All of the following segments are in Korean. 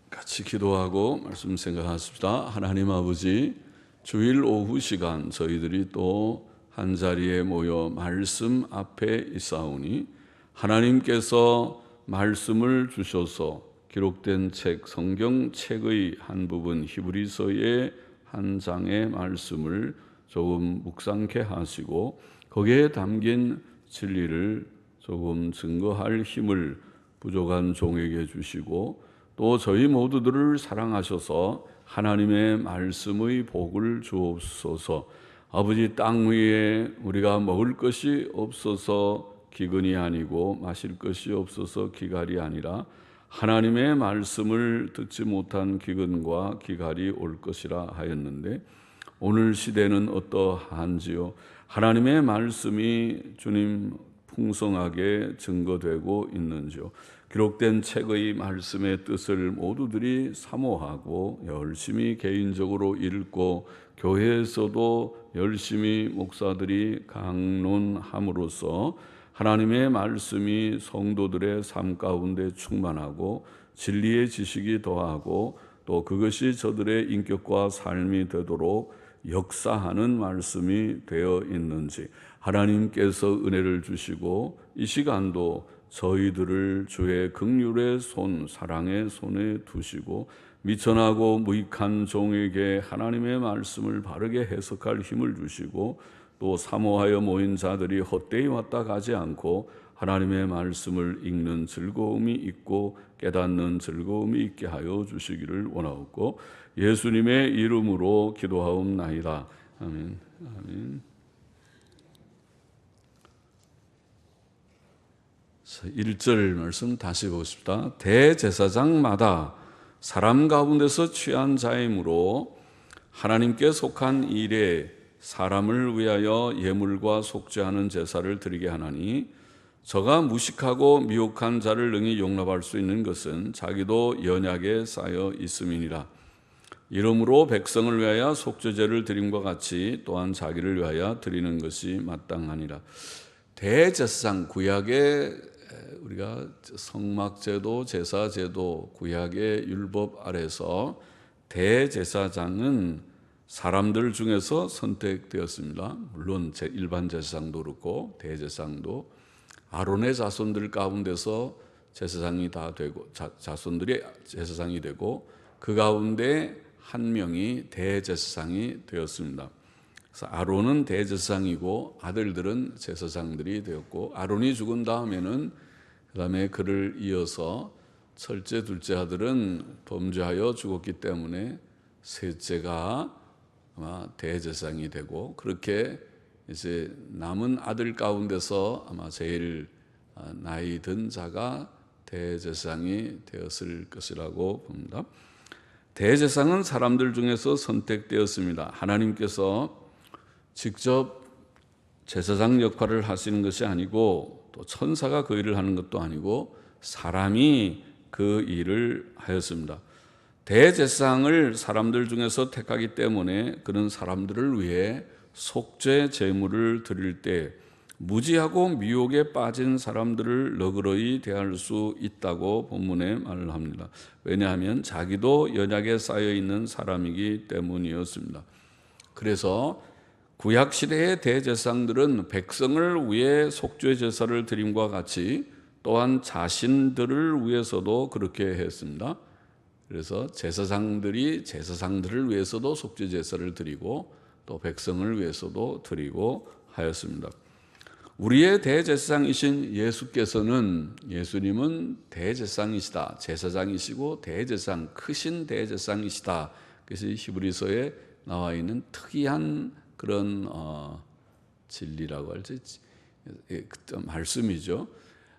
같이 기도하고 말씀 생각하십시다. 하나님 아버지, 주일 오후 시간 저희들이 또 한자리에 모여 말씀 앞에 있사오니 하나님께서 말씀을 주셔서 기록된 책 성경책의 한 부분 히브리서의 한 장의 말씀을 조금 묵상케 하시고 거기에 담긴 진리를 조금 증거할 힘을 부족한 종에게 주시고 또 저희 모두들을 사랑하셔서 하나님의 말씀의 복을 주옵소서. 아버지, 땅 위에 우리가 먹을 것이 없어서 기근이 아니고 마실 것이 없어서 기갈이 아니라 하나님의 말씀을 듣지 못한 기근과 기갈이 올 것이라 하였는데 오늘 시대는 어떠한지요? 하나님의 말씀이 주님 풍성하게 증거되고 있는지요? 기록된 책의 말씀의 뜻을 모두들이 사모하고 열심히 개인적으로 읽고 교회에서도 열심히 목사들이 강론함으로써 하나님의 말씀이 성도들의 삶 가운데 충만하고 진리의 지식이 더하고 또 그것이 저들의 인격과 삶이 되도록 역사하는 말씀이 되어 있는지 하나님께서 은혜를 주시고 이 시간도 저희들을 주의 긍휼의 손, 사랑의 손에 두시고 미천하고 무익한 종에게 하나님의 말씀을 바르게 해석할 힘을 주시고 또 사모하여 모인 자들이 헛되이 왔다 가지 않고 하나님의 말씀을 읽는 즐거움이 있고 깨닫는 즐거움이 있게 하여 주시기를 원하옵고 예수님의 이름으로 기도하옵나이다. 아멘. 아멘. 1절 말씀 다시 보십시다. 대제사장마다 사람 가운데서 취한 자이므로 하나님께 속한 일에 사람을 위하여 예물과 속죄하는 제사를 드리게 하나니 저가 무식하고 미혹한 자를 능히 용납할 수 있는 것은 자기도 연약에 쌓여 있음이니라. 이러므로 백성을 위하여 속죄제를 드림과 같이 또한 자기를 위하여 드리는 것이 마땅하니라. 대제사장, 구약의 우리가 성막제도, 제사제도, 구약의 율법 아래서 대제사장은 사람들 중에서 선택되었습니다. 물론 일반 제사장도 그렇고 대제사장도 아론의 자손들 가운데서 제사장이 다 되고 자손들이 제사장이 되고 그 가운데 한 명이 대제사장이 되었습니다. 그래서 아론은 대제사장이고 아들들은 제사장들이 되었고 아론이 죽은 다음에는 그 다음에 그를 이어서 첫째, 둘째 아들은 범죄하여 죽었기 때문에 셋째가 아마 대제사장이 되고 그렇게 이제 남은 아들 가운데서 아마 제일 나이 든 자가 대제사장이 되었을 것이라고 봅니다. 대제사장은 사람들 중에서 선택되었습니다. 하나님께서 직접 제사장 역할을 하시는 것이 아니고 또 천사가 그 일을 하는 것도 아니고 사람이 그 일을 하였습니다. 대제사장을 사람들 중에서 택하기 때문에 그는 사람들을 위해 속죄 제물을 드릴 때 무지하고 미혹에 빠진 사람들을 너그러이 대할 수 있다고 본문에 말을 합니다. 왜냐하면 자기도 연약에 쌓여 있는 사람이기 때문이었습니다. 그래서 구약시대의 대제사장들은 백성을 위해 속죄 제사를 드림과 같이 또한 자신들을 위해서도 그렇게 했습니다. 그래서 제사장들이 제사장들을 위해서도 속죄 제사를 드리고 또 백성을 위해서도 드리고 하였습니다. 우리의 대제사장이신 예수님은 대제사장이시다. 제사장이시고 대제사장, 크신 대제사장이시다. 그래서 히브리서에 나와 있는 특이한 그런 진리라고 할지 말씀이죠.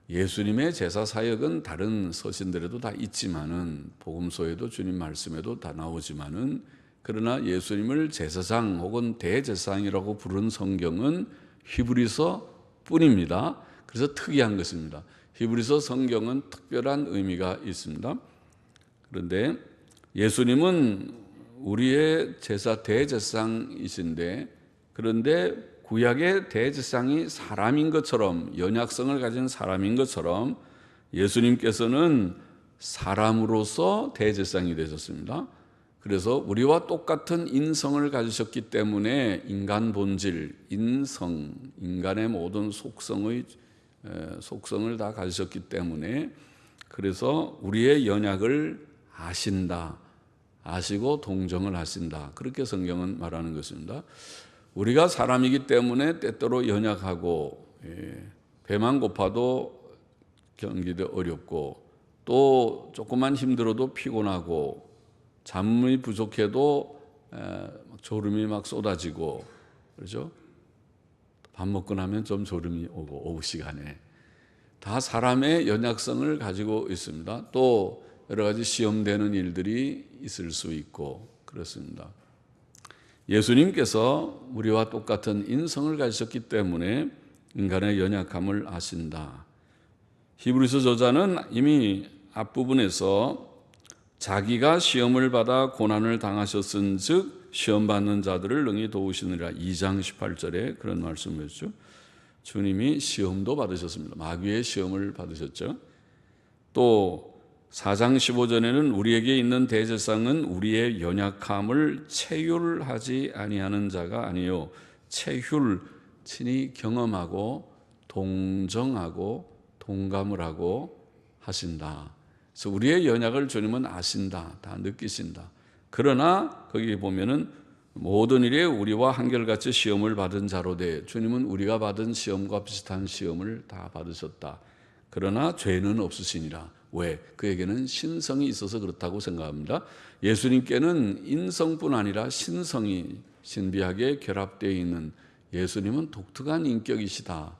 예수님의 제사 사역은 다른 서신들에도 다 있지만은 복음서에도 주님 말씀에도 다 나오지만은 그러나 예수님을 제사장 혹은 대제사장이라고 부른 성경은 히브리서 뿐입니다. 그래서 특이한 것입니다. 히브리서 성경은 특별한 의미가 있습니다. 그런데 예수님은 우리의 제사 대제사장이신데 그런데 구약의 대제사장이 사람인 것처럼, 연약성을 가진 사람인 것처럼 예수님께서는 사람으로서 대제사장이 되셨습니다. 그래서 우리와 똑같은 인성을 가지셨기 때문에 인간 본질, 인성, 인간의 모든 속성을 다 가지셨기 때문에, 그래서 우리의 연약을 아신다, 아시고 동정을 하신다, 그렇게 성경은 말하는 것입니다. 우리가 사람이기 때문에 때때로 연약하고, 배만 고파도 견디기 어렵고, 또 조금만 힘들어도 피곤하고, 잠이 부족해도 졸음이 막 쏟아지고, 그렇죠? 밥 먹고 나면 좀 졸음이 오고, 오후 시간에 다 사람의 연약성을 가지고 있습니다. 또 여러 가지 시험되는 일들이 있을 수 있고 그렇습니다. 예수님께서 우리와 똑같은 인성을 가지셨기 때문에 인간의 연약함을 아신다. 히브리서 저자는 이미 앞부분에서 자기가 시험을 받아 고난을 당하셨은즉 시험 받는 자들을 능히 도우시느라 2장 18절에 그런 말씀을 했죠. 주님이 시험도 받으셨습니다. 마귀의 시험을 받으셨죠. 또 4장 15절에는 우리에게 있는 대제사장은 우리의 연약함을 체휼하지 아니하는 자가 아니요 체휼, 친히 경험하고 동정하고 동감을 하고 하신다. 그래서 우리의 연약을 주님은 아신다, 다 느끼신다. 그러나 거기 보면은 모든 일에 우리와 한결같이 시험을 받은 자로 돼. 주님은 우리가 받은 시험과 비슷한 시험을 다 받으셨다. 그러나 죄는 없으시니라. 왜? 그에게는 신성이 있어서 그렇다고 생각합니다. 예수님께는 인성뿐 아니라 신성이 신비하게 결합되어 있는, 예수님은 독특한 인격이시다.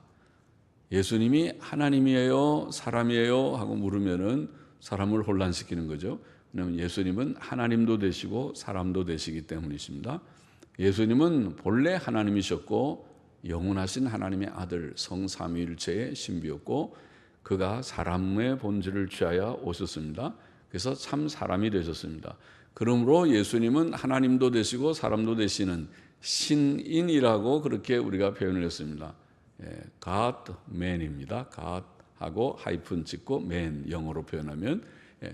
예수님이 하나님이에요, 사람이에요 하고 물으면은 사람을 혼란시키는 거죠. 왜냐하면 예수님은 하나님도 되시고 사람도 되시기 때문이십니다. 예수님은 본래 하나님이셨고 영원하신 하나님의 아들 성삼위일체의 신비였고 그가 사람의 본질을 취하여 오셨습니다. 그래서 참 사람이 되셨습니다. 그러므로 예수님은 하나님도 되시고 사람도 되시는 신인이라고 그렇게 우리가 표현을 했습니다. God man입니다. God 하고 하이픈 찍고 man, 영어로 표현하면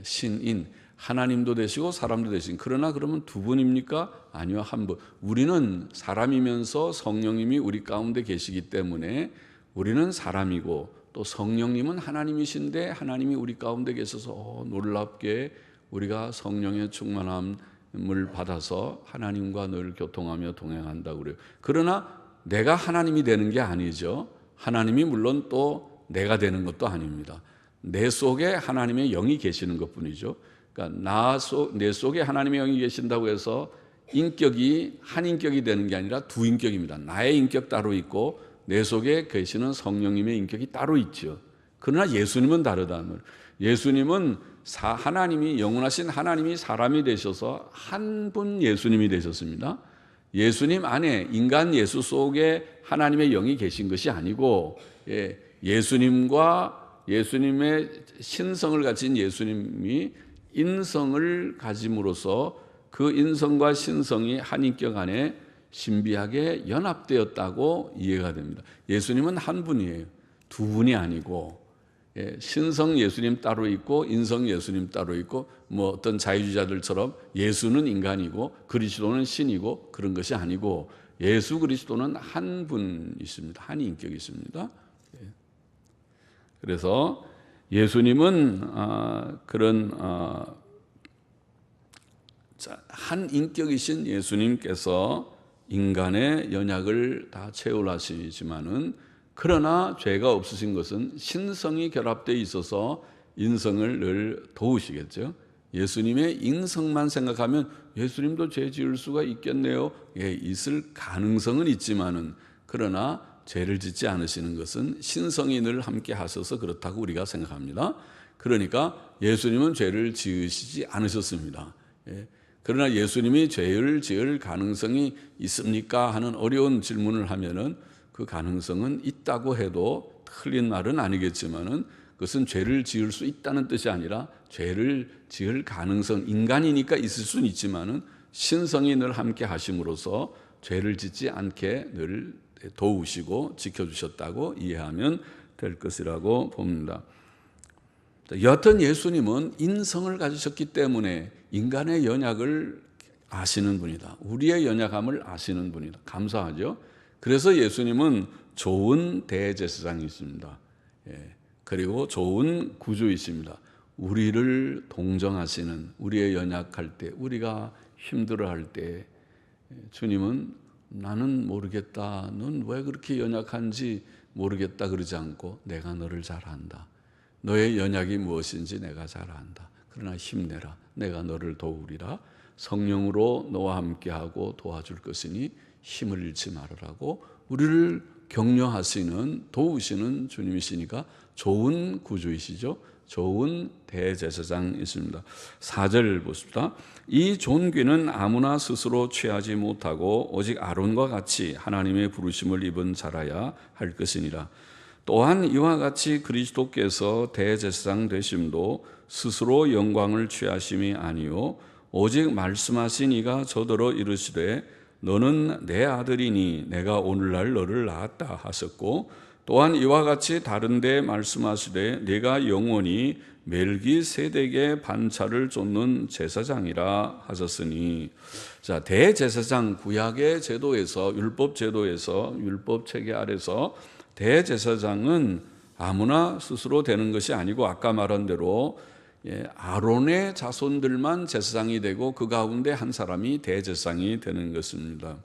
신인, 하나님도 되시고 사람도 되신. 그러나 그러면 두 분입니까? 아니요, 한 분. 우리는 사람이면서 성령님이 우리 가운데 계시기 때문에 우리는 사람이고 또 성령님은 하나님이신데 하나님이 우리 가운데 계셔서 놀랍게 우리가 성령의 충만함을 받아서 하나님과 늘 교통하며 동행한다고 그래요. 그러나 내가 하나님이 되는 게 아니죠. 하나님이 물론 또 내가 되는 것도 아닙니다. 내 속에 하나님의 영이 계시는 것뿐이죠. 그러니까 내 속에 하나님의 영이 계신다고 해서 인격이 한 인격이 되는 게 아니라 두 인격입니다. 나의 인격 따로 있고 내 속에 계시는 성령님의 인격이 따로 있죠. 그러나 예수님은 다르다는 거예요. 예수님은 하나님이, 영원하신 하나님이 사람이 되셔서 한 분 예수님이 되셨습니다. 예수님 안에 인간 예수 속에 하나님의 영이 계신 것이 아니고 예수님과 예수님의 신성을 가진 예수님이 인성을 가짐으로써 그 인성과 신성이 한 인격 안에 신비하게 연합되었다고 이해가 됩니다. 예수님은 한 분이에요. 두 분이 아니고 신성 예수님 따로 있고 인성 예수님 따로 있고 뭐 어떤 자유주의자들처럼 예수는 인간이고 그리스도는 신이고 그런 것이 아니고 예수 그리스도는 한 분이십니다. 한 인격이 있습니다. 그래서 예수님은 그런 한 인격이신 예수님께서 인간의 연약을 다 채울하시지만은 그러나 죄가 없으신 것은 신성이 결합되어 있어서 인성을 늘 도우시겠죠. 예수님의 인성만 생각하면 예수님도 죄 지을 수가 있겠네요. 있을 가능성은 있지만은 그러나 죄를 짓지 않으시는 것은 신성이 늘 함께 하셔서 그렇다고 우리가 생각합니다. 그러니까 예수님은 죄를 지으시지 않으셨습니다. 그러나 예수님이 죄를 지을 가능성이 있습니까? 하는 어려운 질문을 하면은 그 가능성은 있다고 해도 틀린 말은 아니겠지만은 그것은 죄를 지을 수 있다는 뜻이 아니라 죄를 지을 가능성, 인간이니까 있을 수는 있지만은 신성이 늘 함께 하심으로써 죄를 짓지 않게 늘 도우시고 지켜주셨다고 이해하면 될 것이라고 봅니다. 여하튼 예수님은 인성을 가지셨기 때문에 인간의 연약을 아시는 분이다. 우리의 연약함을 아시는 분이다. 감사하죠. 그래서 예수님은 좋은 대제사장이십니다. 그리고 좋은 구주이십니다. 우리를 동정하시는, 우리의 연약할 때, 우리가 힘들어할 때 주님은 나는 모르겠다, 넌 왜 그렇게 연약한지 모르겠다 그러지 않고 내가 너를 잘 안다. 너의 연약이 무엇인지 내가 잘 안다. 그러나 힘내라. 내가 너를 도우리라. 성령으로 너와 함께하고 도와줄 것이니 힘을 잃지 말으라고 우리를 격려하시는, 도우시는 주님이시니까 좋은 구주이시죠. 좋은 대제사장이십니다. 4절 보십시다. 이 존귀는 아무나 스스로 취하지 못하고 오직 아론과 같이 하나님의 부르심을 입은 자라야 할 것이니라. 또한 이와 같이 그리스도께서 대제사장 되심도 스스로 영광을 취하심이 아니요 오직 말씀하신 이가 저더러 이르시되 너는 내 아들이니 내가 오늘날 너를 낳았다 하셨고 또한 이와 같이 다른데 말씀하시되 네가 영원히 멜기세덱의 반차를 쫓는 제사장이라 하셨으니. 자, 대제사장, 구약의 제도에서, 율법 제도에서, 율법 체계 아래서 대제사장은 아무나 스스로 되는 것이 아니고 아까 말한 대로 아론의 자손들만 제사장이 되고 그 가운데 한 사람이 대제사장이 되는 것입니다.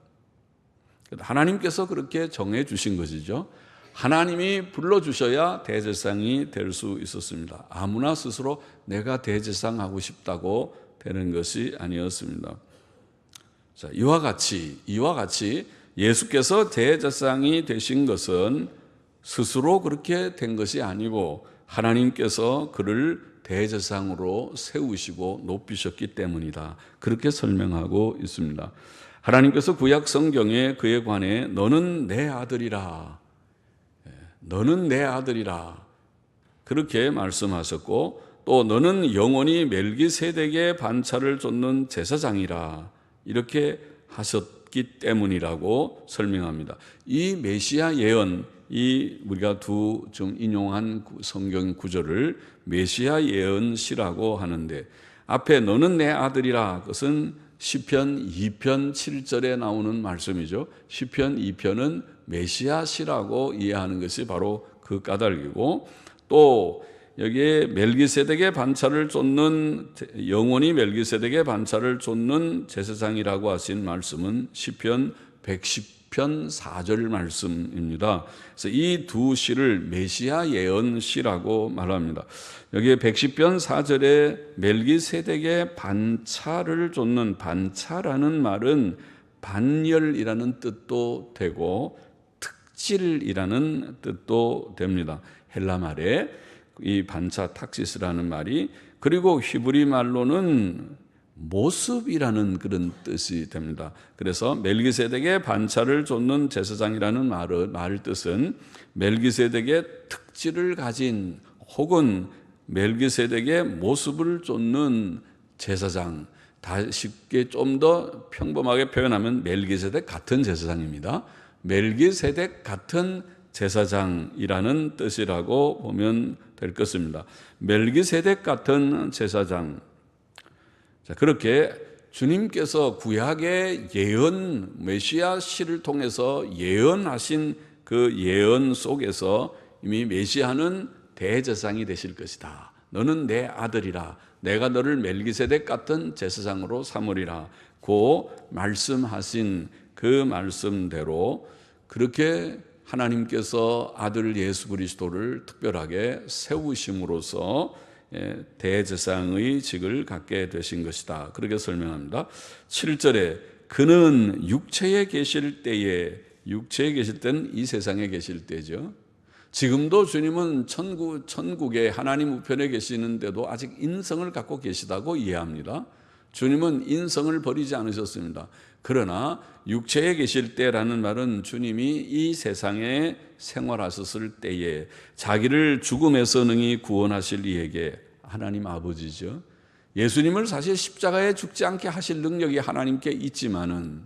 하나님께서 그렇게 정해 주신 것이죠. 하나님이 불러주셔야 대제사장이 될 수 있었습니다. 아무나 스스로 내가 대제사장 하고 싶다고 되는 것이 아니었습니다. 자, 이와 같이 예수께서 대제사장이 되신 것은 스스로 그렇게 된 것이 아니고 하나님께서 그를 대제사장으로 세우시고 높이셨기 때문이다. 그렇게 설명하고 있습니다. 하나님께서 구약 성경에 그에 관해 너는 내 아들이라, 너는 내 아들이라 그렇게 말씀하셨고 또 너는 영원히 멜기세덱의 반차를 쫓는 제사장이라 이렇게 하셨기 때문이라고 설명합니다. 이 메시아 예언, 이 우리가 좀 인용한 성경 구절을 메시아 예언시라고 하는데 앞에 너는 내 아들이라 그것은 시편 2편 7절에 나오는 말씀이죠. 시편 2편은 메시아시라고 이해하는 것이 바로 그 까닭이고 또 여기에 멜기세덱의 반차를 쫓는 영원히 멜기세덱의 반차를 쫓는 제사장이라고 하신 말씀은 시편 110편 4절 말씀입니다. 그래서 이 두 시를 메시아 예언 시라고 말합니다. 여기에 110편 4절에 멜기세덱의 반차를 쫓는 반차라는 말은 반열이라는 뜻도 되고 특질이라는 뜻도 됩니다. 헬라 말에 이 반차 탁시스라는 말이 그리고 히브리 말로는 모습이라는 그런 뜻이 됩니다. 그래서 멜기세덱의 반차를 쫓는 제사장이라는 말 뜻은 멜기세덱의 특질을 가진 혹은 멜기세덱의 모습을 쫓는 제사장, 다 쉽게 좀 더 평범하게 표현하면 멜기세덱 같은 제사장입니다. 멜기세덱 같은 제사장이라는 뜻이라고 보면 될 것입니다. 멜기세덱 같은 제사장. 자, 그렇게 주님께서 구약의 예언, 메시아 시를 통해서 예언하신 그 예언 속에서 이미 메시아는 대제사장이 되실 것이다. 너는 내 아들이라. 내가 너를 멜기세덱 같은 제사장으로 삼으리라. 고 말씀하신 그 말씀대로 그렇게 하나님께서 아들 예수 그리스도를 특별하게 세우심으로써 대제사장의 직을 갖게 되신 것이다. 그렇게 설명합니다. 7절에 그는 육체에 계실 때는 이 세상에 계실 때죠. 지금도 주님은 천국에 하나님 우편에 계시는데도 아직 인성을 갖고 계시다고 이해합니다. 주님은 인성을 버리지 않으셨습니다. 그러나 육체에 계실 때라는 말은 주님이 이 세상에 생활하셨을 때에 자기를 죽음에서 능히 구원하실 이에게 하나님 아버지죠. 예수님을 사실 십자가에 죽지 않게 하실 능력이 하나님께 있지만은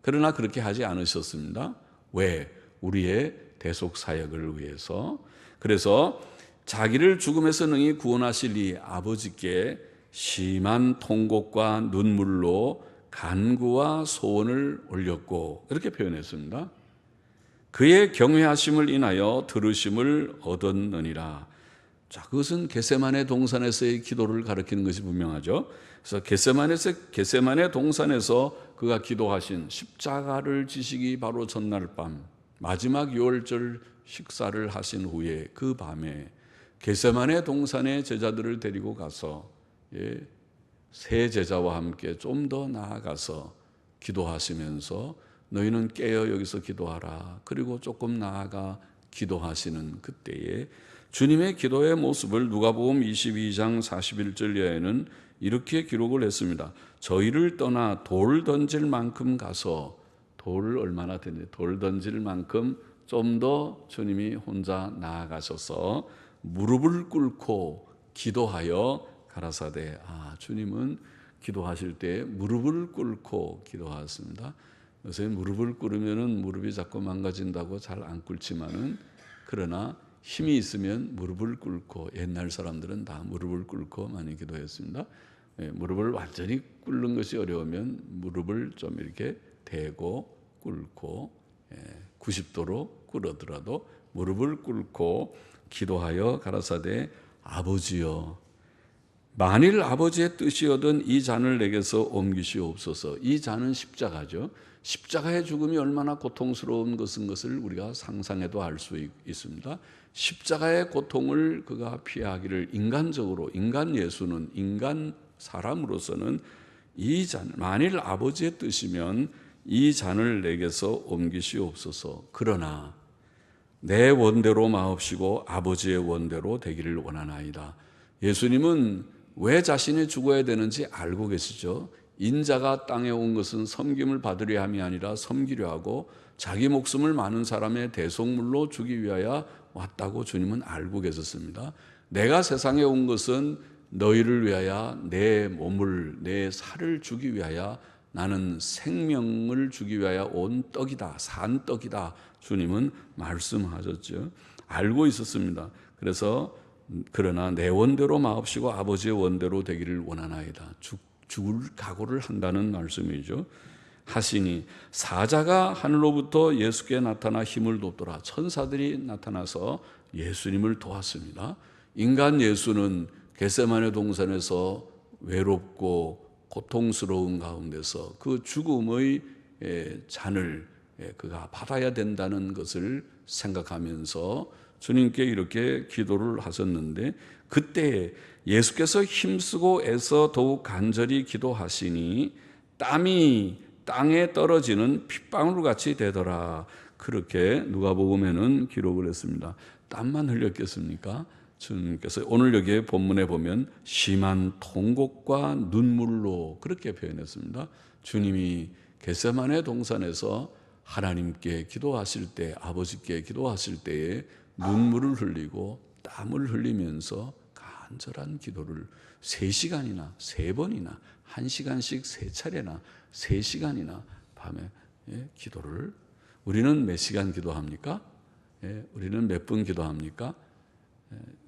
그러나 그렇게 하지 않으셨습니다. 왜? 우리의 대속 사역을 위해서. 그래서 자기를 죽음에서 능히 구원하실 이 아버지께 심한 통곡과 눈물로 간구와 소원을 올렸고, 이렇게 표현했습니다. 그의 경외하심을 인하여 들으심을 얻었느니라. 자, 그것은 겟세마네 동산에서의 기도를 가리키는 것이 분명하죠. 그래서 겟세마네 동산에서 그가 기도하신 십자가를 지시기 바로 전날 밤, 마지막 유월절 식사를 하신 후에 그 밤에 겟세마네 동산의 제자들을 데리고 가서 세 제자와 함께 좀 더 나아가서 기도하시면서 너희는 깨어 여기서 기도하라. 그리고 조금 나아가 기도하시는 그때에 주님의 기도의 모습을 누가복음 22장 41절 이하에는 이렇게 기록을 했습니다. 저희를 떠나 돌 던질 만큼 가서, 돌을 얼마나 던지, 돌 던질 만큼 좀 더 주님이 혼자 나아가셔서 무릎을 꿇고 기도하여 가라사대. 주님은 기도하실 때 무릎을 꿇고 기도하셨습니다. 요새 무릎을 꿇으면은 무릎이 자꾸 망가진다고 잘 안 꿇지만은, 그러나 힘이 있으면 무릎을 꿇고, 옛날 사람들은 다 무릎을 꿇고 많이 기도했습니다. 무릎을 완전히 꿇는 것이 어려우면 무릎을 좀 이렇게 대고 꿇고 90도로 꿇어더라도 무릎을 꿇고 기도하여 가라사대 아버지여, 만일 아버지의 뜻이거든 이 잔을 내게서 옮기시옵소서. 이 잔은 십자가죠. 십자가의 죽음이 얼마나 고통스러운 것을 우리가 상상해도 알 수 있습니다. 십자가의 고통을 그가 피하기를 인간적으로, 인간 예수는, 인간 사람으로서는 이 잔, 만일 아버지의 뜻이면 이 잔을 내게서 옮기시옵소서. 그러나 내 원대로 마옵시고 아버지의 원대로 되기를 원하나이다. 예수님은 왜 자신이 죽어야 되는지 알고 계시죠. 인자가 땅에 온 것은 섬김을 받으려 함이 아니라 섬기려 하고 자기 목숨을 많은 사람의 대속물로 주기 위하여 왔다고 주님은 알고 계셨습니다. 내가 세상에 온 것은 너희를 위하여 내 몸을, 내 살을 주기 위하여, 나는 생명을 주기 위하여 온 떡이다, 산 떡이다, 주님은 말씀하셨죠. 알고 있었습니다. 그래서 그러나 내 원대로 마옵시고 아버지의 원대로 되기를 원하나이다. 죽을 각오를 한다는 말씀이죠. 하시니 사자가 하늘로부터 예수께 나타나 힘을 돕더라. 천사들이 나타나서 예수님을 도왔습니다. 인간 예수는 겟세마네 동산에서 외롭고 고통스러운 가운데서 그 죽음의 잔을 그가 받아야 된다는 것을 생각하면서 주님께 이렇게 기도를 하셨는데, 그때 예수께서 힘쓰고 애써 더욱 간절히 기도하시니 땀이 땅에 떨어지는 핏방울 같이 되더라. 그렇게 누가복음에는 기록을 했습니다. 땀만 흘렸겠습니까? 주님께서 오늘 여기에 본문에 보면 심한 통곡과 눈물로 그렇게 표현했습니다. 주님이 겟세마네 동산에서 하나님께 기도하실 때, 아버지께 기도하실 때에 눈물을 흘리고 땀을 흘리면서 간절한 기도를 3시간이나 3번이나 1시간씩 3차례나 3시간이나 밤에 기도를, 우리는 몇 시간 기도합니까? 우리는 몇 분 기도합니까?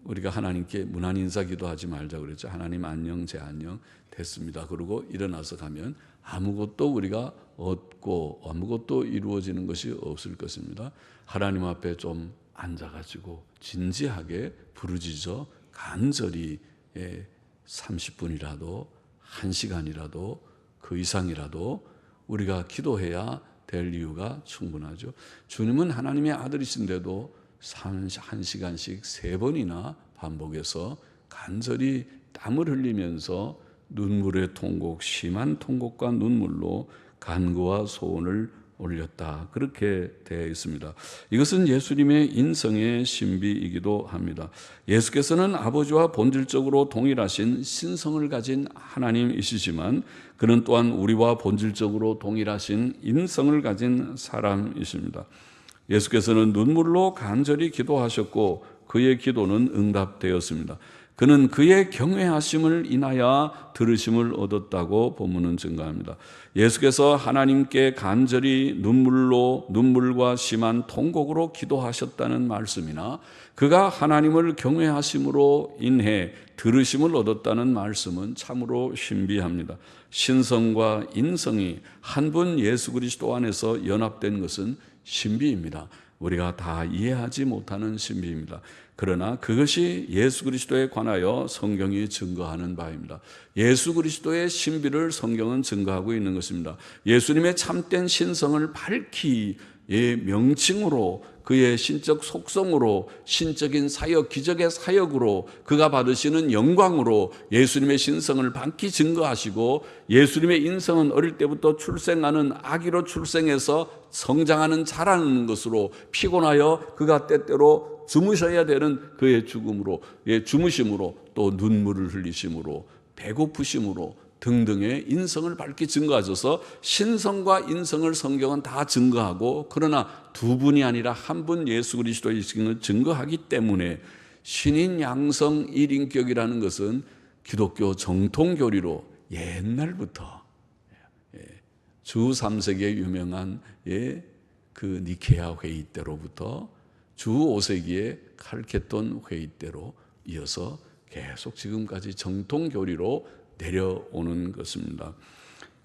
우리가 하나님께 문안 인사 기도하지 말자 그랬죠. 하나님 안녕, 제 안녕 됐습니다. 그러고 일어나서 가면 아무것도 우리가 얻고 아무것도 이루어지는 것이 없을 것입니다. 하나님 앞에 좀 앉아가지고 진지하게 부르짖어 간절히 30분이라도 1시간이라도 그 이상이라도 우리가 기도해야 될 이유가 충분하죠. 주님은 하나님의 아들이신데도 1시간씩 3번이나 반복해서 간절히 땀을 흘리면서 눈물의 통곡, 심한 통곡과 눈물로 간구와 소원을 올렸다. 그렇게 되어 있습니다. 이것은 예수님의 인성의 신비이기도 합니다. 예수께서는 아버지와 본질적으로 동일하신 신성을 가진 하나님이시지만 그는 또한 우리와 본질적으로 동일하신 인성을 가진 사람이십니다. 예수께서는 눈물로 간절히 기도하셨고 그의 기도는 응답되었습니다. 그는 그의 경외하심을 인하여 들으심을 얻었다고 본문은 증거합니다. 예수께서 하나님께 간절히 눈물과 심한 통곡으로 기도하셨다는 말씀이나 그가 하나님을 경외하심으로 인해 들으심을 얻었다는 말씀은 참으로 신비합니다. 신성과 인성이 한 분 예수 그리스도 안에서 연합된 것은 신비입니다. 우리가 다 이해하지 못하는 신비입니다. 그러나 그것이 예수 그리스도에 관하여 성경이 증거하는 바입니다. 예수 그리스도의 신비를 성경은 증거하고 있는 것입니다. 예수님의 참된 신성을 밝히 명칭으로, 그의 신적 속성으로, 신적인 사역, 기적의 사역으로, 그가 받으시는 영광으로 예수님의 신성을 밝히 증거하시고, 예수님의 인성은 어릴 때부터 출생하는 아기로 출생해서 성장하는 자라는 것으로, 피곤하여 그가 때때로 주무셔야 되는 그의 주무심으로, 또 눈물을 흘리심으로, 배고프심으로 등등의 인성을 밝히 증거하셔서 신성과 인성을 성경은 다 증거하고, 그러나 두 분이 아니라 한 분 예수 그리스도의 신을 증거하기 때문에 신인 양성 일인격이라는 것은 기독교 정통 교리로 옛날부터 주 3세기에 유명한 그 니케아 회의 때로부터 주 5세기의 칼케돈 회의 때로 이어서 계속 지금까지 정통 교리로 내려오는 것입니다.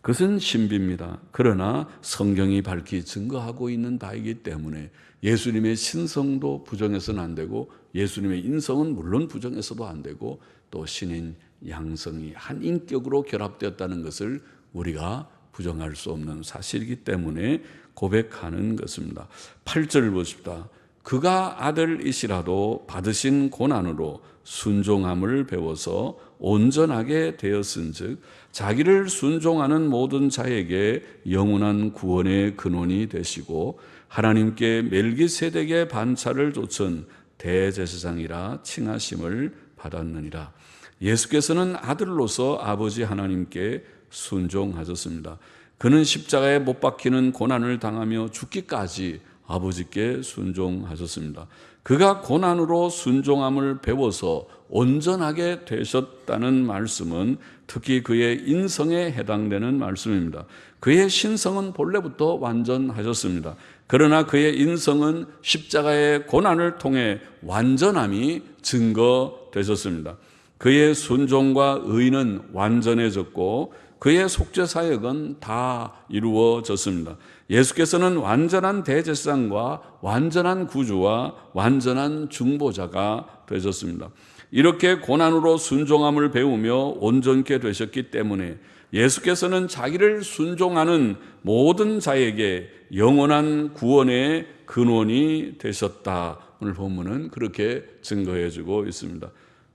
그것은 신비입니다. 그러나 성경이 밝히 증거하고 있는 바이기 때문에 예수님의 신성도 부정해서는 안 되고, 예수님의 인성은 물론 부정해서도 안 되고, 또 신인 양성이 한 인격으로 결합되었다는 것을 우리가 부정할 수 없는 사실이기 때문에 고백하는 것입니다. 8절 보십시다. 그가 아들이시라도 받으신 고난으로 순종함을 배워서 온전하게 되었은즉 자기를 순종하는 모든 자에게 영원한 구원의 근원이 되시고 하나님께 멜기세덱의 반차를 좇은 대제사장이라 칭하심을 받았느니라. 예수께서는 아들로서 아버지 하나님께 순종하셨습니다. 그는 십자가에 못 박히는 고난을 당하며 죽기까지 아버지께 순종하셨습니다. 그가 고난으로 순종함을 배워서 온전하게 되셨다는 말씀은 특히 그의 인성에 해당되는 말씀입니다. 그의 신성은 본래부터 완전하셨습니다. 그러나 그의 인성은 십자가의 고난을 통해 완전함이 증거되셨습니다. 그의 순종과 의는 완전해졌고 그의 속죄 사역은 다 이루어졌습니다. 예수께서는 완전한 대제사장과 완전한 구주와 완전한 중보자가 되셨습니다. 이렇게 고난으로 순종함을 배우며 온전케 되셨기 때문에 예수께서는 자기를 순종하는 모든 자에게 영원한 구원의 근원이 되셨다. 오늘 본문은 그렇게 증거해주고 있습니다.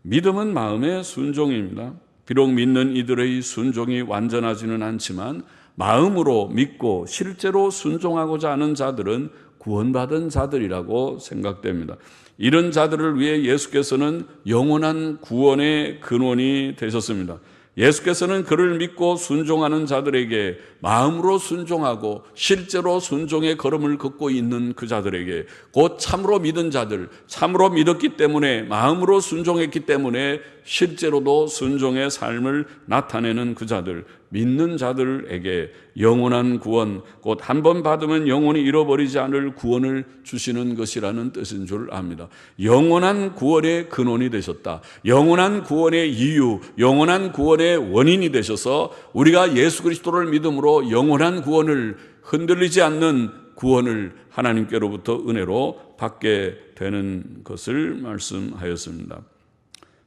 믿음은 마음의 순종입니다. 비록 믿는 이들의 순종이 완전하지는 않지만 마음으로 믿고 실제로 순종하고자 하는 자들은 구원받은 자들이라고 생각됩니다. 이런 자들을 위해 예수께서는 영원한 구원의 근원이 되셨습니다. 예수께서는 그를 믿고 순종하는 자들에게, 마음으로 순종하고 실제로 순종의 걸음을 걷고 있는 그 자들에게, 곧 참으로 믿은 자들, 참으로 믿었기 때문에, 마음으로 순종했기 때문에 실제로도 순종의 삶을 나타내는 그 자들, 믿는 자들에게 영원한 구원, 곧 한 번 받으면 영원히 잃어버리지 않을 구원을 주시는 것이라는 뜻인 줄 압니다. 영원한 구원의 근원이 되셨다. 영원한 구원의 이유, 영원한 구원의 원인이 되셔서 우리가 예수 그리스도를 믿음으로 영원한 구원을, 흔들리지 않는 구원을 하나님께로부터 은혜로 받게 되는 것을 말씀하였습니다.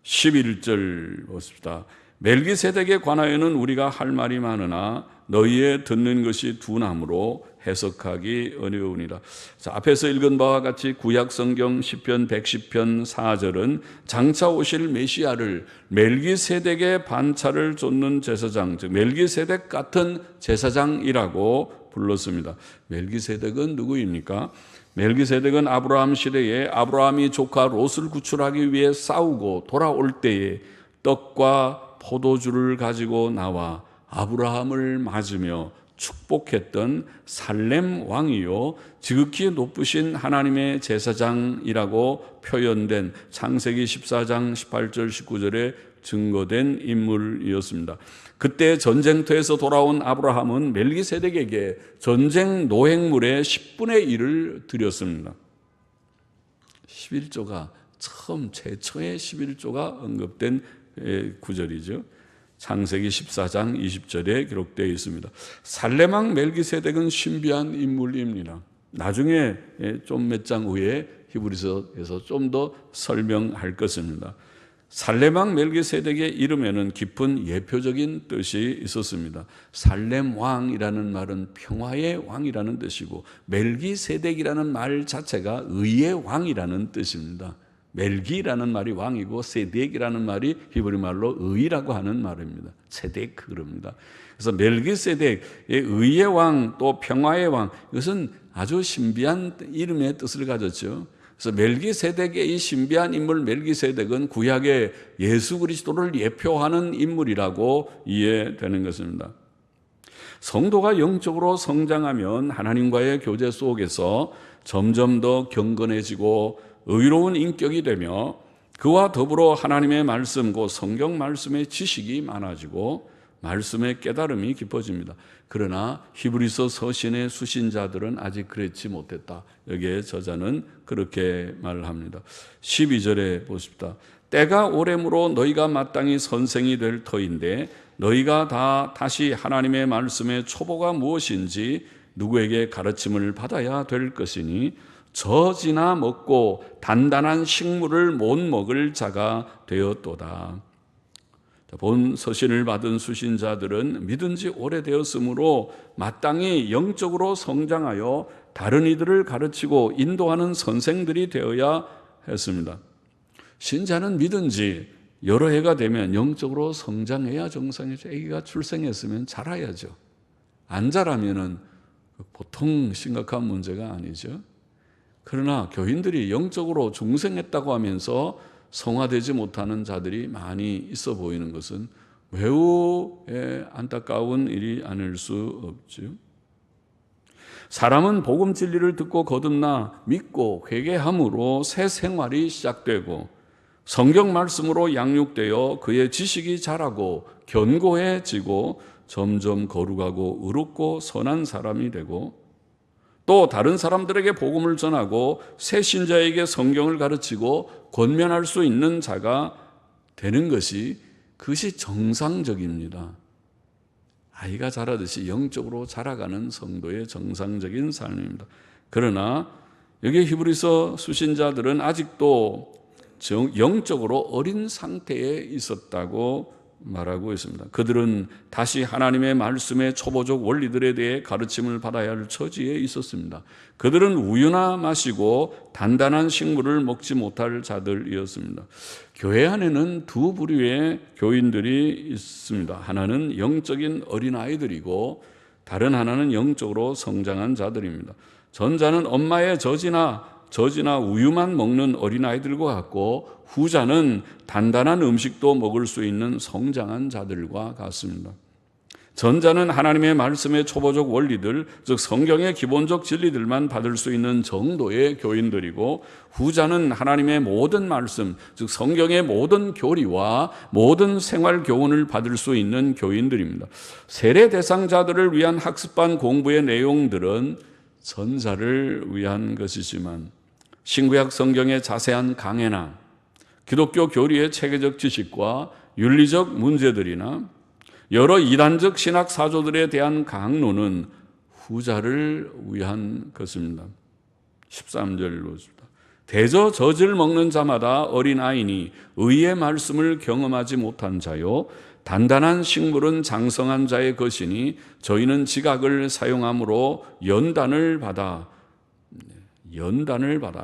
11절 보십시다. 멜기세덱에 관하여는 우리가 할 말이 많으나 너희의 듣는 것이 둔함으로 해석하기 어려우니라. 자, 앞에서 읽은 바와 같이 구약 성경 시편 110편 4절은 장차 오실 메시아를 멜기세덱의 반차를 좇는 제사장, 즉 멜기세덱 같은 제사장이라고 불렀습니다. 멜기세덱은 누구입니까? 멜기세덱은 아브라함 시대에 아브라함이 조카 롯을 구출하기 위해 싸우고 돌아올 때에 떡과 포도주를 가지고 나와 아브라함을 맞으며 축복했던 살렘 왕이요 지극히 높으신 하나님의 제사장이라고 표현된 창세기 14장 18절 19절에 증거된 인물이었습니다. 그때 전쟁터에서 돌아온 아브라함은 멜기세덱에게 전쟁 노획물의 10분의 1을 드렸습니다. 11조가 최초의 11조가 언급된 구절이죠. 창세기 14장 20절에 기록되어 있습니다. 살렘왕 멜기세덱은 신비한 인물입니다. 나중에 좀 몇 장 후에 히브리서에서 좀 더 설명할 것입니다. 살렘왕 멜기세덱의 이름에는 깊은 예표적인 뜻이 있었습니다. 살렘왕이라는 말은 평화의 왕이라는 뜻이고 멜기세덱이라는 말 자체가 의의 왕이라는 뜻입니다. 멜기라는 말이 왕이고 세덱이라는 말이 히브리 말로 의라고 하는 말입니다. 세덱 그럽니다. 그래서 멜기세덱의 의의 왕 또 평화의 왕, 이것은 아주 신비한 이름의 뜻을 가졌죠. 그래서 멜기세덱의 이 신비한 인물 멜기세덱은 구약의 예수 그리스도를 예표하는 인물이라고 이해되는 것입니다. 성도가 영적으로 성장하면 하나님과의 교제 속에서 점점 더 경건해지고 의로운 인격이 되며 그와 더불어 하나님의 말씀, 그 성경 말씀의 지식이 많아지고 말씀의 깨달음이 깊어집니다. 그러나 히브리서 서신의 수신자들은 아직 그렇지 못했다. 여기에 저자는 그렇게 말합니다. 12절에 보십시다. 때가 오래므로 너희가 마땅히 선생이 될 터인데 너희가 다시 하나님의 말씀의 초보가 무엇인지 누구에게 가르침을 받아야 될 것이니 젖이나 먹고 단단한 식물을 못 먹을 자가 되었도다. 본 서신을 받은 수신자들은 믿은 지 오래되었으므로 마땅히 영적으로 성장하여 다른 이들을 가르치고 인도하는 선생들이 되어야 했습니다. 신자는 믿은 지 여러 해가 되면 영적으로 성장해야 정상이죠. 아기가 출생했으면 자라야죠. 안 자라면은 보통 심각한 문제가 아니죠. 그러나 교인들이 영적으로 중생했다고 하면서 성화되지 못하는 자들이 많이 있어 보이는 것은 매우 안타까운 일이 아닐 수 없죠. 사람은 복음 진리를 듣고 거듭나 믿고 회개함으로 새 생활이 시작되고 성경 말씀으로 양육되어 그의 지식이 자라고 견고해지고 점점 거룩하고 의롭고 선한 사람이 되고 또 다른 사람들에게 복음을 전하고 새 신자에게 성경을 가르치고 권면할 수 있는 자가 되는 것이 그것이 정상적입니다. 아이가 자라듯이 영적으로 자라가는 성도의 정상적인 삶입니다. 그러나 여기 히브리서 수신자들은 아직도 영적으로 어린 상태에 있었다고 말하고 있습니다. 그들은 다시 하나님의 말씀의 초보적 원리들에 대해 가르침을 받아야 할 처지에 있었습니다. 그들은 우유나 마시고 단단한 식물을 먹지 못할 자들이었습니다. 교회 안에는 두 부류의 교인들이 있습니다. 하나는 영적인 어린아이들이고 다른 하나는 영적으로 성장한 자들입니다. 전자는 엄마의 젖이나 우유만 먹는 어린아이들과 같고 후자는 단단한 음식도 먹을 수 있는 성장한 자들과 같습니다. 전자는 하나님의 말씀의 초보적 원리들, 즉 성경의 기본적 진리들만 받을 수 있는 정도의 교인들이고 후자는 하나님의 모든 말씀, 즉 성경의 모든 교리와 모든 생활 교훈을 받을 수 있는 교인들입니다. 세례 대상자들을 위한 학습반 공부의 내용들은 전자를 위한 것이지만 신구약 성경의 자세한 강해나 기독교 교리의 체계적 지식과 윤리적 문제들이나 여러 이단적 신학 사조들에 대한 강론은 후자를 위한 것입니다. 13절로 보십니다. 대저 젖을 먹는 자마다 어린아이니 의의 말씀을 경험하지 못한 자요 단단한 식물은 장성한 자의 것이니 저희는 지각을 사용함으로 연단을 받아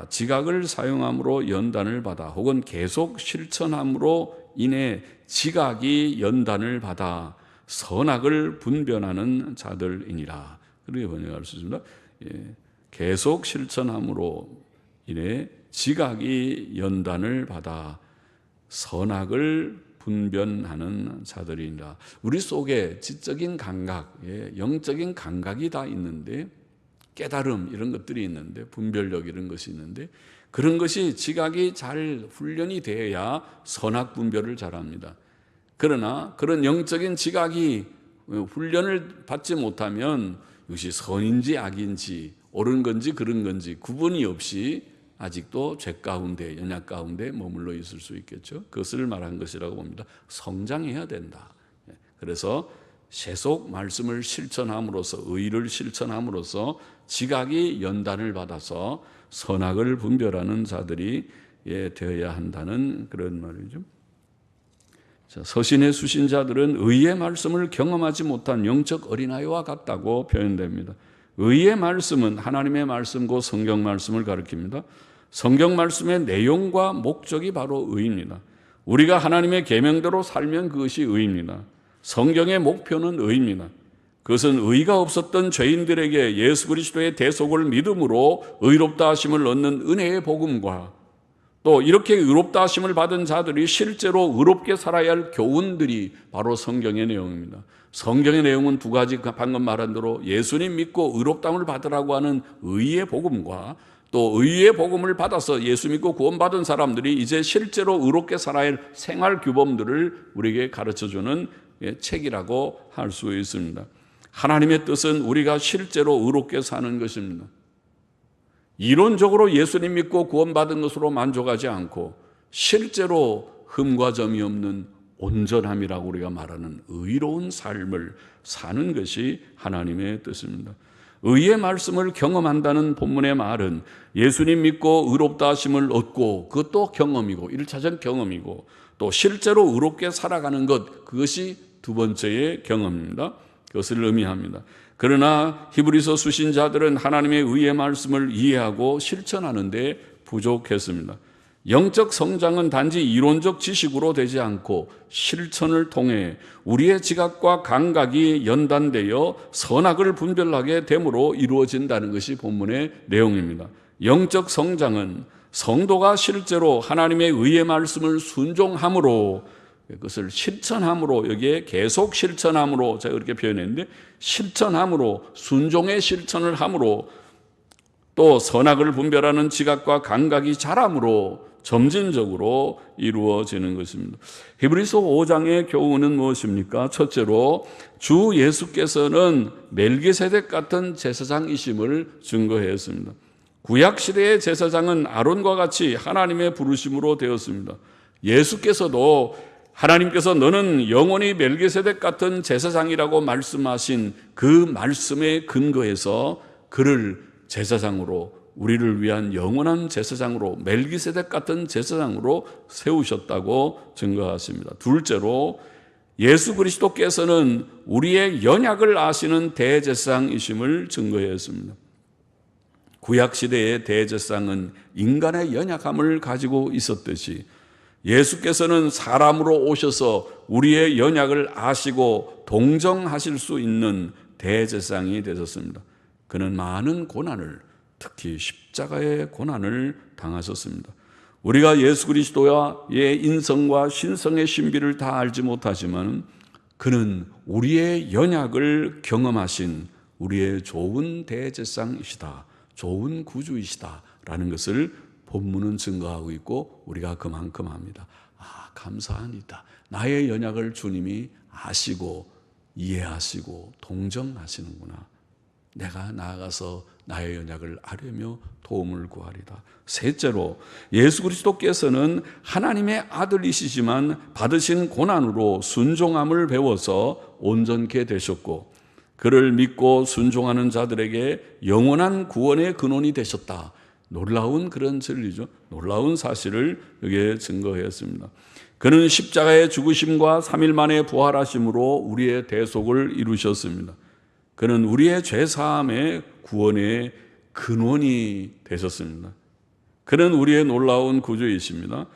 지각을 사용함으로 연단을 받아 혹은 계속 실천함으로 인해 지각이 연단을 받아 선악을 분별하는 자들이니라. 그렇게 번역할 수 있습니다. 계속 실천함으로 인해 지각이 연단을 받아 선악을 분별하는 자들이니라. 우리 속에 지적인 감각, 영적인 감각이 다 있는데, 깨달음 이런 것들이 있는데, 분별력 이런 것이 있는데, 그런 것이 지각이 잘 훈련이 되어야 선악 분별을 잘합니다. 그러나 그런 영적인 지각이 훈련을 받지 못하면 이것이 선인지 악인지 옳은 건지 그른 건지 구분이 없이 아직도 죄 가운데, 연약 가운데 머물러 있을 수 있겠죠. 그것을 말한 것이라고 봅니다. 성장해야 된다. 그래서 세속 말씀을 실천함으로써, 의를 실천함으로써 지각이 연단을 받아서 선악을 분별하는 자들이 되어야 한다는 그런 말이죠. 자, 서신의 수신자들은 의의 말씀을 경험하지 못한 영적 어린아이와 같다고 표현됩니다. 의의 말씀은 하나님의 말씀고 성경 말씀을 가리킵니다. 성경 말씀의 내용과 목적이 바로 의입니다. 우리가 하나님의 계명대로 살면 그것이 의입니다. 성경의 목표는 의입니다. 그것은 의가 없었던 죄인들에게 예수 그리스도의 대속을 믿음으로 의롭다 하심을 얻는 은혜의 복음과 또 이렇게 의롭다 하심을 받은 자들이 실제로 의롭게 살아야 할 교훈들이 바로 성경의 내용입니다. 성경의 내용은 두 가지, 방금 말한 대로 예수님 믿고 의롭다함을 받으라고 하는 의의 복음과 또 의의 복음을 받아서 예수 믿고 구원받은 사람들이 이제 실제로 의롭게 살아야 할 생활 규범들을 우리에게 가르쳐주는 책이라고 할 수 있습니다. 하나님의 뜻은 우리가 실제로 의롭게 사는 것입니다. 이론적으로 예수님 믿고 구원받은 것으로 만족하지 않고 실제로 흠과 점이 없는 온전함이라고 우리가 말하는 의로운 삶을 사는 것이 하나님의 뜻입니다. 의의 말씀을 경험한다는 본문의 말은 예수님 믿고 의롭다 하심을 얻고 그것도 경험이고 1차적 경험이고 또 실제로 의롭게 살아가는 것, 그것이 두 번째의 경험입니다. 그것을 의미합니다. 그러나 히브리서 수신자들은 하나님의 의의 말씀을 이해하고 실천하는 데 부족했습니다. 영적 성장은 단지 이론적 지식으로 되지 않고 실천을 통해 우리의 지각과 감각이 연단되어 선악을 분별하게 됨으로 이루어진다는 것이 본문의 내용입니다. 영적 성장은 성도가 실제로 하나님의 의의 말씀을 순종함으로, 그것을 실천함으로, 여기에 계속 실천함으로 제가 그렇게 표현했는데, 실천함으로, 순종의 실천을 함으로, 또 선악을 분별하는 지각과 감각이 자람으로 점진적으로 이루어지는 것입니다. 히브리서 5장의 교훈은 무엇입니까? 첫째로 주 예수께서는 멜기세덱 같은 제사장이심을 증거했습니다. 구약시대의 제사장은 아론과 같이 하나님의 부르심으로 되었습니다. 예수께서도 하나님께서 너는 영원히 멜기세덱 같은 제사장이라고 말씀하신 그 말씀에 근거해서 그를 제사장으로, 우리를 위한 영원한 제사장으로, 멜기세덱 같은 제사장으로 세우셨다고 증거하십니다. 둘째로 예수 그리스도께서는 우리의 연약을 아시는 대제사장이심을 증거했습니다. 구약시대의 대제사장은 인간의 연약함을 가지고 있었듯이 예수께서는 사람으로 오셔서 우리의 연약을 아시고 동정하실 수 있는 대제사장이 되셨습니다. 그는 많은 고난을, 특히 십자가의 고난을 당하셨습니다. 우리가 예수 그리스도의 인성과 신성의 신비를 다 알지 못하지만 그는 우리의 연약을 경험하신 우리의 좋은 대제사장이시다, 좋은 구주이시다라는 것을 본문은 증거하고 있고 우리가 그만큼 합니다. 감사합니다. 나의 연약을 주님이 아시고 이해하시고 동정하시는구나. 내가 나아가서 나의 연약을 아뢰며 도움을 구하리다. 셋째로 예수 그리스도께서는 하나님의 아들이시지만 받으신 고난으로 순종함을 배워서 온전케 되셨고 그를 믿고 순종하는 자들에게 영원한 구원의 근원이 되셨다. 놀라운 그런 진리죠. 놀라운 사실을 여기에 증거했습니다. 그는 십자가의 죽으심과 3일 만에 부활하심으로 우리의 대속을 이루셨습니다. 그는 우리의 죄사함의 구원의 근원이 되셨습니다. 그는 우리의 놀라운 구주이십니다.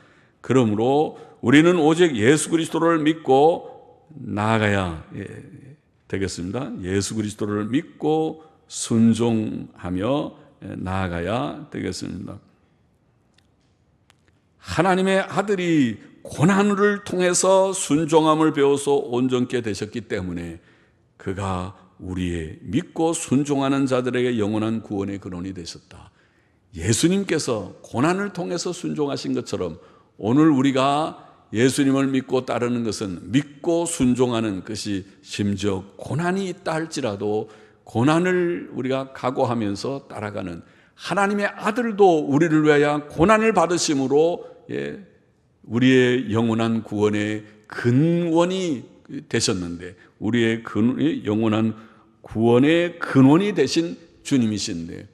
그러므로 우리는 오직 예수 그리스도를 믿고 나아가야 되겠습니다. 예수 그리스도를 믿고 순종하며 나아가야 되겠습니다. 하나님의 아들이 고난을 통해서 순종함을 배워서 온전케 되셨기 때문에 그가 우리의 믿고 순종하는 자들에게 영원한 구원의 근원이 되셨다. 예수님께서 고난을 통해서 순종하신 것처럼 오늘 우리가 예수님을 믿고 따르는 것은 믿고 순종하는 것이 심지어 고난이 있다 할지라도 고난을 우리가 각오하면서 따라가는 하나님의 아들도 우리를 위하여 고난을 받으심으로 우리의 영원한 구원의 근원이 되셨는데 우리의 영원한 구원의 근원이 되신 주님이신데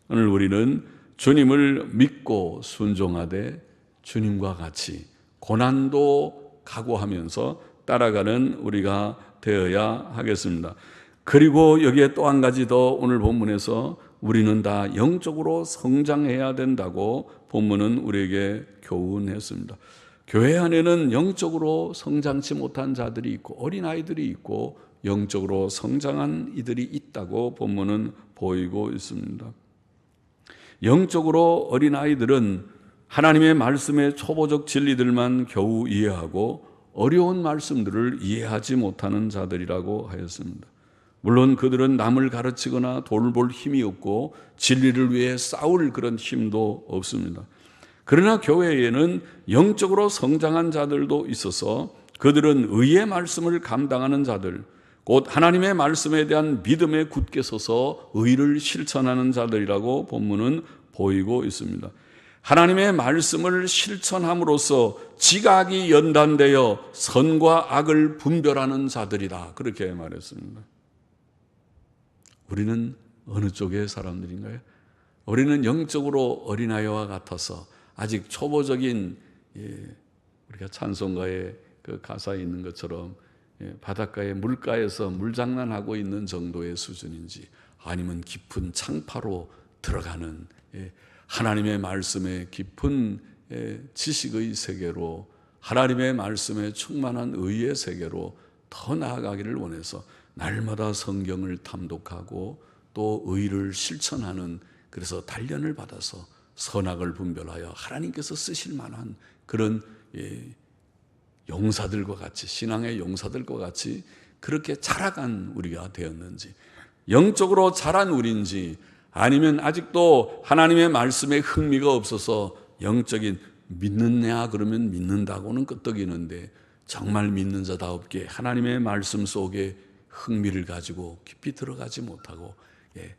오늘 우리는 주님을 믿고 순종하되 주님과 같이 고난도 각오하면서 따라가는 우리가 되어야 하겠습니다. 그리고 여기에 또 한 가지 더 오늘 본문에서 우리는 다 영적으로 성장해야 된다고 본문은 우리에게 교훈했습니다. 교회 안에는 영적으로 성장치 못한 자들이 있고 어린아이들이 있고 영적으로 성장한 이들이 있다고 본문은 보이고 있습니다. 영적으로 어린아이들은 하나님의 말씀의 초보적 진리들만 겨우 이해하고 어려운 말씀들을 이해하지 못하는 자들이라고 하였습니다. 물론 그들은 남을 가르치거나 돌볼 힘이 없고 진리를 위해 싸울 그런 힘도 없습니다. 그러나 교회에는 영적으로 성장한 자들도 있어서 그들은 의의 말씀을 감당하는 자들, 곧 하나님의 말씀에 대한 믿음에 굳게 서서 의를 실천하는 자들이라고 본문은 보이고 있습니다. 하나님의 말씀을 실천함으로써 지각이 연단되어 선과 악을 분별하는 자들이다. 그렇게 말했습니다. 우리는 어느 쪽의 사람들인가요? 우리는 영적으로 어린아이와 같아서 아직 초보적인 우리가 찬송가의 그 가사에 있는 것처럼 바닷가의 물가에서 물장난하고 있는 정도의 수준인지 아니면 깊은 창파로 들어가는 하나님의 말씀의 깊은 지식의 세계로 하나님의 말씀에 충만한 의의 세계로 더 나아가기를 원해서 날마다 성경을 탐독하고 또 의를 실천하는 그래서 단련을 받아서 선악을 분별하여 하나님께서 쓰실 만한 그런 용사들과 같이 신앙의 용사들과 같이 그렇게 자라간 우리가 되었는지 영적으로 자란 우리인지 아니면 아직도 하나님의 말씀에 흥미가 없어서 영적인 믿느냐 그러면 믿는다고는 끄떡이는데 정말 믿는 자다옵게 하나님의 말씀 속에 흥미를 가지고 깊이 들어가지 못하고 늘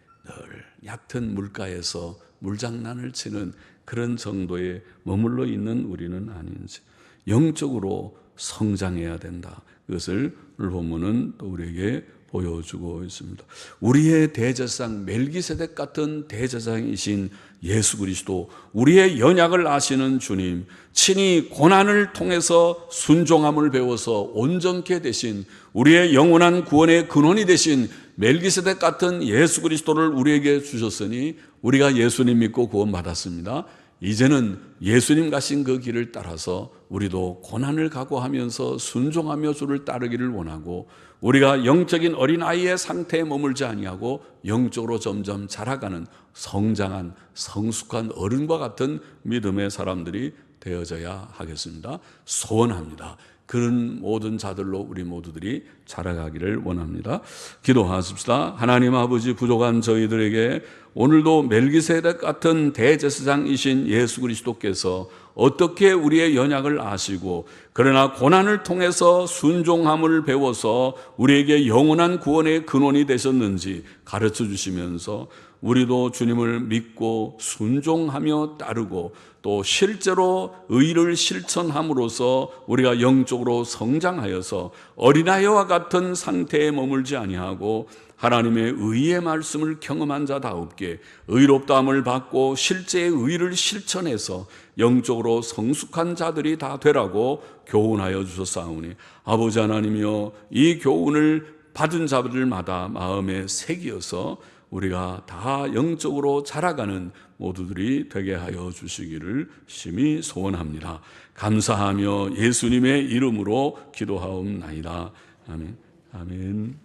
얕은 물가에서 물장난을 치는 그런 정도에 머물러 있는 우리는 아닌지 영적으로 성장해야 된다. 그것을 오늘 본문은 또 우리에게 보여주고 있습니다. 우리의 대제사장 멜기세덱 같은 대제사장이신 예수 그리스도, 우리의 연약을 아시는 주님, 친히 고난을 통해서 순종함을 배워서 온전케 되신 우리의 영원한 구원의 근원이 되신 멜기세덱 같은 예수 그리스도를 우리에게 주셨으니 우리가 예수님 믿고 구원받았습니다. 이제는 예수님 가신 그 길을 따라서 우리도 고난을 각오하면서 순종하며 주를 따르기를 원하고 우리가 영적인 어린아이의 상태에 머물지 아니하고 영적으로 점점 자라가는 성장한 성숙한 어른과 같은 믿음의 사람들이 되어져야 하겠습니다. 소원합니다. 그런 모든 자들로 우리 모두들이 자라가기를 원합니다. 기도하십시다. 하나님 아버지, 부족한 저희들에게 오늘도 멜기세덱 같은 대제사장이신 예수 그리스도께서 어떻게 우리의 연약을 아시고 그러나 고난을 통해서 순종함을 배워서 우리에게 영원한 구원의 근원이 되셨는지 가르쳐 주시면서 우리도 주님을 믿고 순종하며 따르고 또 실제로 의를 실천함으로써 우리가 영적으로 성장하여서 어린아이와 같은 상태에 머물지 아니하고 하나님의 의의 말씀을 경험한 자다옵게 의롭다함을 받고 실제의 의를 실천해서 영적으로 성숙한 자들이 다 되라고 교훈하여 주셨사오니 아버지 하나님이여 이 교훈을 받은 자들마다 마음에 새기어서 우리가 다 영적으로 자라가는 모두들이 되게 하여 주시기를 심히 소원합니다. 감사하며 예수님의 이름으로 기도하옵나이다. 아멘. 아멘.